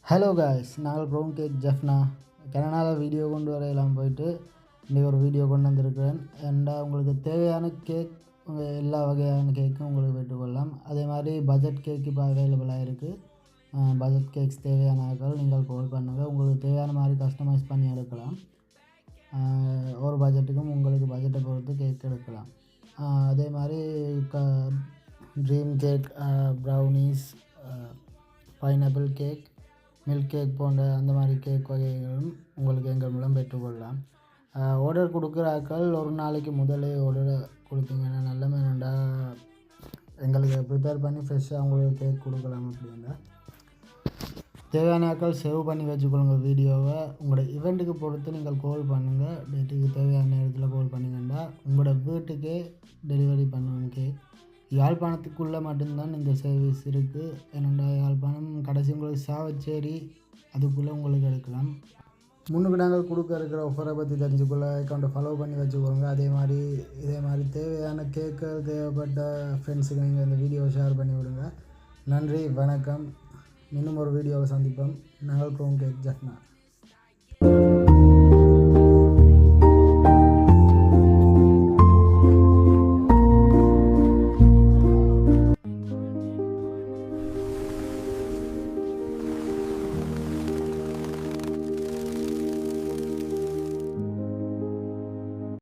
Hello guys, நாங்கள் brown cake Jaffna கனடாவில் video கொண்டு வரையெல்லாம் போயிட்டு இன்றைக்கி ஒரு வீடியோ கொண்டு வந்திருக்கிறேன். ஏண்டா உங்களுக்கு தேவையான கேக் எல்லா வகையான கேக்கும் உங்களுக்கு பெற்றுக்கொள்ளலாம். அதே மாதிரி பட்ஜெட் கேக் இப்போ அவைலபிளாக இருக்குது. பட்ஜெட் கேக்ஸ் தேவையான ஆட்கள் நீங்கள் கால் பண்ணுங்கள். உங்களுக்கு தேவையான மாதிரி கஸ்டமைஸ் பண்ணி எடுக்கலாம். ஒரு பட்ஜெட்டுக்கும் உங்களுக்கு பட்ஜெட்டை பொறுத்து கேக் எடுக்கலாம். அதே மாதிரி dream cake, brownies, pineapple cake, milk cake போன்ற அந்த மாதிரி கேக் வகைகளும் உங்களுக்கு எங்கள் மூலம் பெற்றுக்கொள்ளலாம். ஆர்டர் கொடுக்குற ஆட்கள் ஒரு நாளைக்கு முதலே ஆர்டர் கொடுத்தீங்கன்னா நல்ல என்னென்னா எங்களுக்கு ப்ரிப்பேர் பண்ணி ஃப்ரெஷ்ஷாக உங்களுக்கு கேக் கொடுக்கலாம். அப்படின்னா தேவையான ஆட்கள் சேவ் பண்ணி வச்சுக்கொள்ளுங்க வீடியோவை. உங்களோட ஈவெண்ட்டுக்கு பொறுத்து நீங்கள் கால் பண்ணுங்கள். டேட்டுக்கு தேவையான நேரத்தில் கால் பண்ணிங்கன்னா உங்களோட வீட்டுக்கே டெலிவரி பண்ணுவோம் கேக். யாழ்ப்பாணத்துக்குள்ளே மட்டும்தான் இந்த சர்வீஸ் இருக்குது. என்னென்னா யாழ்ப்பாணம் கடைசி உங்களுக்கு சாவச்சேரி அதுக்குள்ளே உங்களுக்கு எடுக்கலாம். முன்னுக்கு நாங்கள் கொடுக்க இருக்கிற ஆஃபரை பற்றி தெரிஞ்சுக்கொள்ள அக்கௌண்ட்டை ஃபாலோ பண்ணி வச்சுக்கோங்க. இதே மாதிரி தேவையான கேட்க தேவைப்பட்ட ஃப்ரெண்ட்ஸுக்கு நீங்கள் இந்த வீடியோவை ஷேர் பண்ணி விடுங்க. நன்றி, வணக்கம். இன்னும் ஒரு வீடியோவை சந்திப்போம். நாங்கள் ப்ரௌன் கேக் ஜெஃப்னா.